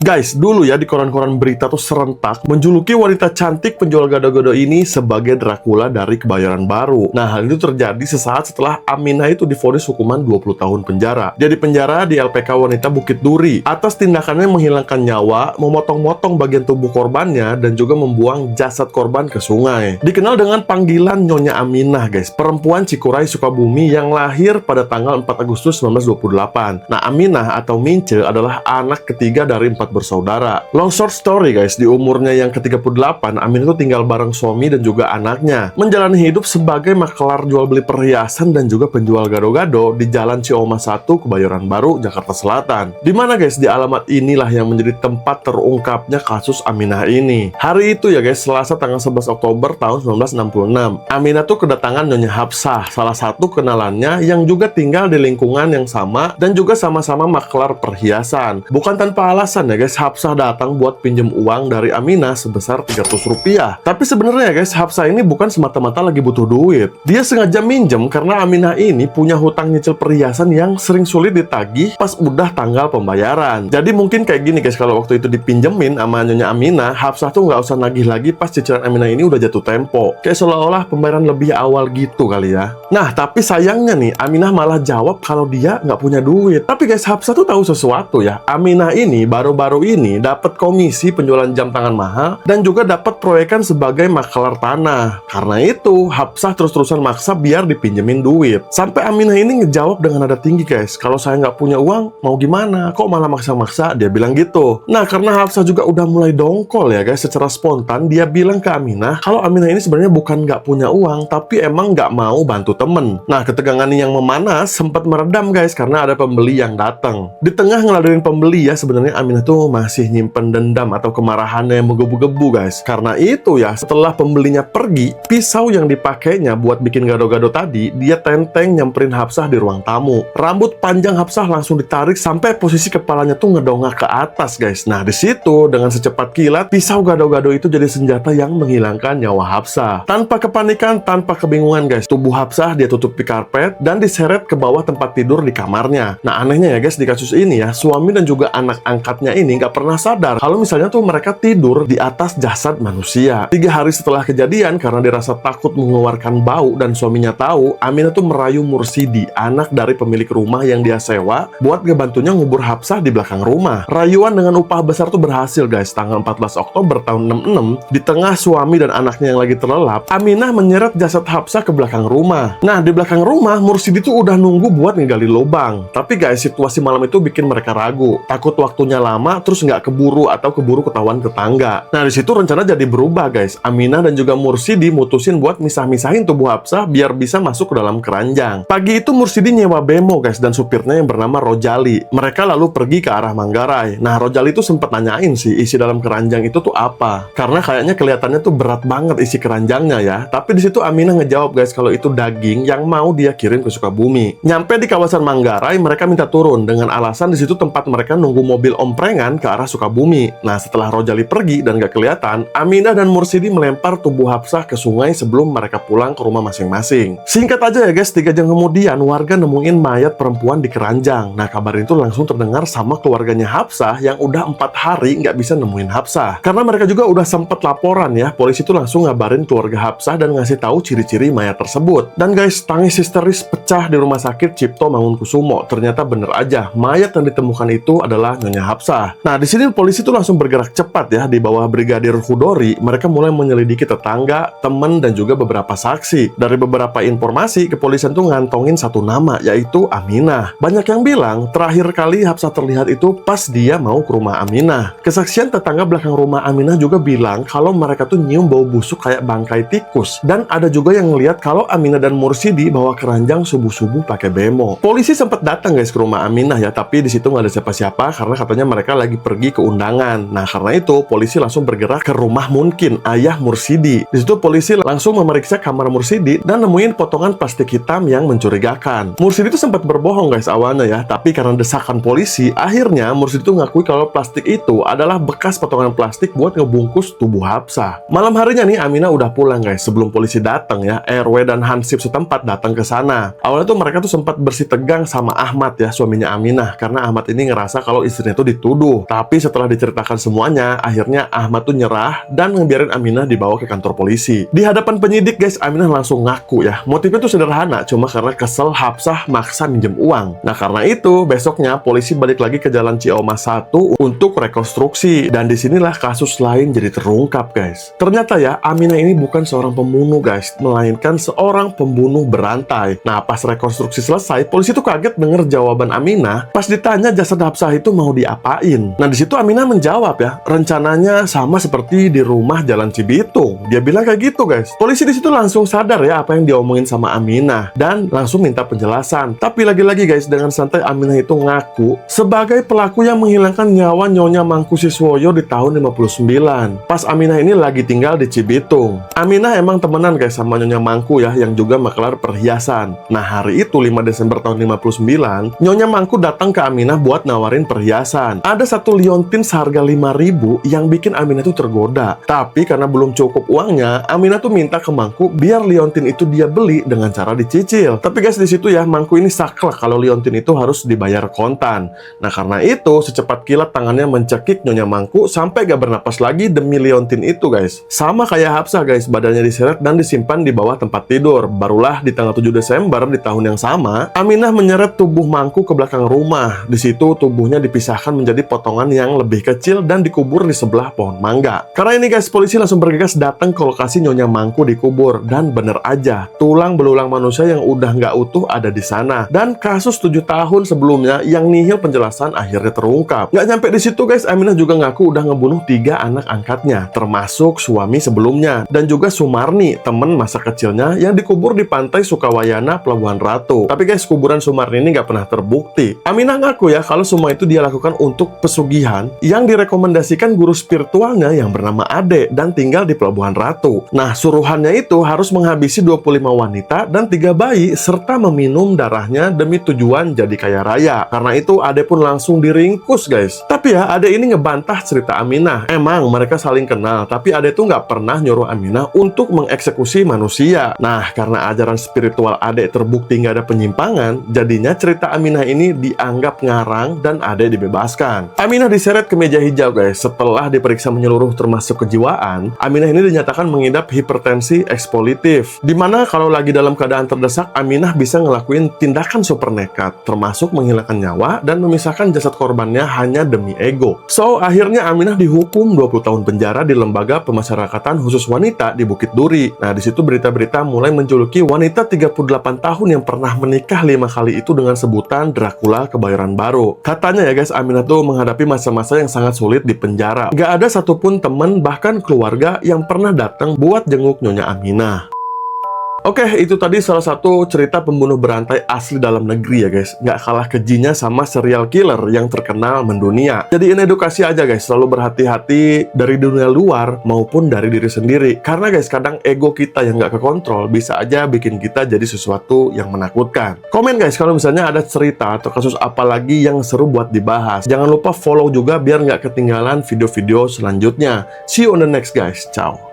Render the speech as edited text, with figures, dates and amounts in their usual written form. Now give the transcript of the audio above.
Guys, dulu ya di koran-koran berita tuh serentak menjuluki wanita cantik penjual gado-gado ini sebagai Dracula dari Kebayoran Baru. Nah, hal itu terjadi sesaat setelah Aminah itu divonis hukuman 20 tahun penjara. Dia dipenjara di LPK Wanita Bukit Duri atas tindakannya menghilangkan nyawa, memotong-motong bagian tubuh korbannya, dan juga membuang jasad korban ke sungai. Dikenal dengan panggilan Nyonya Aminah, guys, perempuan Cikuray, Sukabumi yang lahir pada tanggal 4 Agustus 1928. Nah, Aminah atau Mince adalah anak ketiga dari 4 bersaudara. Long short story guys, di umurnya yang ke-38, Amin itu tinggal bareng suami dan juga anaknya, menjalani hidup sebagai makelar jual beli perhiasan dan juga penjual gado-gado di Jalan Cioma 1, Kebayoran Baru, Jakarta Selatan. Dimana guys, di alamat inilah yang menjadi tempat terungkapnya kasus Aminah ini. Hari itu ya guys, Selasa tanggal 11 Oktober tahun 1966, Aminah tuh kedatangan Nyonya Hapsah, salah satu kenalannya yang juga tinggal di lingkungan yang sama dan juga sama-sama makelar perhiasan. Bukan tanpa alasan ya guys, Hapsah datang buat pinjem uang dari Aminah sebesar 300 rupiah. Tapi sebenarnya guys, Hapsah ini bukan semata-mata lagi butuh duit. Dia sengaja minjem karena Aminah ini punya hutang nyicil perhiasan yang sering sulit ditagih pas udah tanggal pembayaran. Jadi mungkin kayak gini guys, kalau waktu itu dipinjemin sama Nyonya Aminah, Hapsah tuh nggak usah nagih lagi pas cicilan Aminah ini udah jatuh tempo. Kayak seolah-olah pembayaran lebih awal gitu kali ya. Nah, tapi sayangnya nih, Aminah malah jawab kalau dia nggak punya duit. Tapi guys, Hapsah tuh tahu sesuatu ya. Aminah ini baru-baru ini dapat komisi penjualan jam tangan mahal dan juga dapat proyekan sebagai makelar tanah. Karena itu, Hapsah terus-terusan maksa biar dipinjemin duit. Sampai Aminah ini ngejawab dengan nada tinggi guys, kalau saya nggak punya uang, mau gimana? Kok malah maksa-maksa? Dia bilang gitu. Nah, karena Hapsah juga udah mulai dongkol ya guys, secara spontan dia bilang ke Aminah kalau Aminah ini sebenarnya bukan nggak punya uang, tapi emang nggak mau bantu temen. Nah, ketegangan yang memanas sempat meredam guys karena ada pembeli yang datang. Di tengah ngeladenin pembeli ya, sebenarnya Aminah tuh masih nyimpen dendam atau kemarahannya yang menggebu-gebu guys. Karena itu ya, setelah pembelinya pergi, pisau yang dipakainya buat bikin gado-gado tadi, dia tenteng nyamperin Hapsah di ruang tamu. Rambut panjang Hapsah langsung ditarik sampai posisi kepalanya tuh ngedongak ke atas guys. Nah, di situ dengan secepat kilat, pisau gado-gado itu jadi senjata yang menghilangkan nyawa Hapsah. Tanpa kepanikan, tanpa kebingungan guys, tubuh Hapsah dia tutupi karpet dan diseret ke bawah tempat tidur di kamarnya. Nah, anehnya ya guys, di kasus ini ya, suami dan juga anak angkatnya ini nggak pernah sadar kalau misalnya tuh mereka tidur di atas jasad manusia. 3 hari setelah kejadian, karena dirasa takut mengeluarkan bau dan suaminya tahu, Aminah tuh merayu Mursidi, anak dari pemilik rumah yang dia sewa, buat ngebantunya ngubur Hapsah di belakang rumah. Rayuan dengan upah besar tuh berhasil guys. Tanggal 14 Oktober tahun 66, di tengah suami dan anaknya yang lagi terlelap, Aminah menyeret jasad Hapsah ke belakang rumah. Nah, di belakang rumah, Mursidi tuh udah nunggu buat ngegali lubang. Tapi guys, situasi malam itu bikin mereka ragu. Takut waktunya lama, terus nggak keburu atau keburu ketahuan tetangga. Nah, di situ rencana jadi berubah guys. Aminah dan juga Mursidi mutusin buat misah-misahin tubuh Hapsah biar bisa masuk ke dalam keranjang. Pagi itu Mursidi nyewa bemo guys dan supirnya yang bernama Rojali. Mereka lalu pergi ke arah Manggarai. Nah, Rojali tuh sempat nanyain sih isi dalam keranjang itu tuh apa. Karena kayaknya kelihatannya tuh berat banget isi keranjangnya ya. Tapi di situ Aminah ngejawab guys kalau itu daging yang mau dia kirim ke Sukabumi. Nyampe di kawasan Manggarai, mereka minta turun dengan alasan di situ tempat mereka nunggu mobil omprengan ke arah Sukabumi. Nah, setelah Rojali pergi dan gak kelihatan, Aminah dan Mursidi melempar tubuh Hapsah ke sungai sebelum mereka pulang ke rumah masing-masing. Singkat aja ya guys, 3 jam kemudian warga nemuin mayat perempuan di keranjang. Nah, kabar itu langsung terdengar sama keluarganya Hapsah yang udah 4 hari nggak bisa nemuin Hapsah. Karena mereka juga udah sempet laporan ya, polisi itu langsung ngabarin keluarga Hapsah dan ngasih tahu ciri-ciri mayat tersebut. Dan guys, tangis histeris pecah di rumah sakit Cipto Mangunkusumo. Ternyata bener aja, mayat yang ditemukan itu adalah Nyonya Hapsah. Nah, di sini polisi tuh langsung bergerak cepat ya. Di bawah Brigadir Hudori, mereka mulai menyelidiki tetangga, teman, dan juga beberapa saksi. Dari beberapa informasi, kepolisian tuh ngantongin satu nama, yaitu Aminah. Banyak yang bilang, terakhir kali Hapsah terlihat itu pas dia mau ke rumah Aminah. Kesaksian tetangga belakang rumah Aminah juga bilang kalau mereka tuh nyium bau busuk kayak bangkai tikus. Dan ada juga yang ngeliat kalau Aminah dan Mursidi bawa keranjang subuh-subuh pakai bemo. Polisi sempat datang guys ke rumah Aminah ya, tapi di situ nggak ada siapa-siapa karena katanya mereka lagi pergi ke undangan. Nah, karena itu polisi langsung bergerak ke rumah Munkin, ayah Mursidi. Di situ polisi langsung memeriksa kamar Mursidi dan nemuin potongan plastik hitam yang mencurigakan. Mursidi itu sempat berbohong guys awalnya ya, tapi karena desakan polisi, akhirnya Mursidi itu ngakui kalau plastik itu adalah bekas potongan plastik buat ngebungkus tubuh Hapsah. Malam harinya nih Aminah udah pulang guys. Sebelum polisi datang ya, RW dan Hansip setempat datang ke sana. Awalnya tuh mereka tuh sempat bersih tegang sama Ahmad ya, suaminya Aminah, karena Ahmad ini ngerasa kalau istrinya tuh dituduh itu. Tapi setelah diceritakan semuanya, akhirnya Ahmad tuh nyerah dan ngebiarin Aminah dibawa ke kantor polisi. Di hadapan penyidik guys, Aminah langsung ngaku ya. Motifnya tuh sederhana, cuma karena kesel Hafsah maksa minjem uang. Nah karena itu, besoknya polisi balik lagi ke Jalan Ciamas 1 untuk rekonstruksi. Dan disinilah kasus lain jadi terungkap guys. Ternyata ya, Aminah ini bukan seorang pembunuh guys, melainkan seorang pembunuh berantai. Nah pas rekonstruksi selesai, polisi tuh kaget denger jawaban Aminah pas ditanya jasad Hafsah itu mau diapain. Nah di situ Aminah menjawab ya, rencananya sama seperti di rumah Jalan Cibitung. Dia bilang kayak gitu guys. Polisi di situ langsung sadar ya apa yang diomongin sama Aminah dan langsung minta penjelasan. Tapi lagi-lagi guys, dengan santai Aminah itu ngaku sebagai pelaku yang menghilangkan nyawa Nyonya Mangku Siswoyo di tahun 59. Pas Aminah ini lagi tinggal di Cibitung. Aminah emang temenan guys sama Nyonya Mangku ya, yang juga makelar perhiasan. Nah hari itu 5 Desember tahun 59, Nyonya Mangku datang ke Aminah buat nawarin perhiasan. Ada satu liontin seharga 5.000 yang bikin Aminah tuh tergoda. Tapi karena belum cukup uangnya, Aminah tuh minta ke Mangku biar liontin itu dia beli dengan cara dicicil. Tapi guys di situ ya Mangku ini saklek kalau liontin itu harus dibayar kontan. Nah karena itu secepat kilat tangannya mencekik Nyonya Mangku sampai gak bernapas lagi demi liontin itu guys. Sama kayak Hafsah guys, badannya diseret dan disimpan di bawah tempat tidur. Barulah di tanggal 7 Desember di tahun yang sama, Aminah menyeret tubuh Mangku ke belakang rumah. Di situ tubuhnya dipisahkan menjadi potongan yang lebih kecil dan dikubur di sebelah pohon mangga. Karena ini guys, polisi langsung bergegas datang ke lokasi Nyonya Mangku dikubur dan bener aja, tulang belulang manusia yang udah nggak utuh ada di sana. Dan kasus 7 tahun sebelumnya yang nihil penjelasan akhirnya terungkap. Nggak nyampe di situ guys, Aminah juga ngaku udah ngebunuh 3 anak angkatnya, termasuk suami sebelumnya dan juga Sumarni, temen masa kecilnya yang dikubur di pantai Sukawayana, Pelabuhan Ratu. Tapi guys, kuburan Sumarni ini nggak pernah terbukti. Aminah ngaku ya kalau semua itu dia lakukan untuk pesugihan yang direkomendasikan guru spiritualnya yang bernama Ade dan tinggal di Pelabuhan Ratu. Nah, suruhannya itu harus menghabisi 25 wanita dan 3 bayi serta meminum darahnya demi tujuan jadi kaya raya. Karena itu Ade pun langsung diringkus guys. Tapi ya Ade ini ngebantah cerita Aminah. Emang mereka saling kenal, tapi Ade tuh nggak pernah nyuruh Aminah untuk mengeksekusi manusia. Nah, karena ajaran spiritual Ade terbukti nggak ada penyimpangan, jadinya cerita Aminah ini dianggap ngarang dan Ade dibebaskan. Aminah diseret ke meja hijau guys. Setelah diperiksa menyeluruh termasuk kejiwaan, Aminah ini dinyatakan mengidap hipertensi ekspolitif. Dimana kalau lagi dalam keadaan terdesak, Aminah bisa ngelakuin tindakan super nekat, termasuk menghilangkan nyawa dan memisahkan jasad korbannya hanya demi ego. So, akhirnya Aminah dihukum 20 tahun penjara di Lembaga Pemasyarakatan Khusus Wanita di Bukit Duri. Nah, di situ berita-berita mulai menjuluki wanita 38 tahun yang pernah menikah 5 kali itu dengan sebutan Dracula Kebayoran Baru. Katanya ya guys, Aminah tuh menghadapi masa-masa yang sangat sulit di penjara. Gak ada satupun teman bahkan keluarga yang pernah datang buat jenguk Nyonya Aminah. Oke, itu tadi salah satu cerita pembunuh berantai asli dalam negeri ya guys. Nggak kalah kejinya sama serial killer yang terkenal mendunia. Jadi ini edukasi aja guys, selalu berhati-hati dari dunia luar maupun dari diri sendiri. Karena guys, kadang ego kita yang nggak kekontrol bisa aja bikin kita jadi sesuatu yang menakutkan. Komen guys kalau misalnya ada cerita atau kasus apa lagi yang seru buat dibahas. Jangan lupa follow juga biar nggak ketinggalan video-video selanjutnya. See you on the next guys, ciao.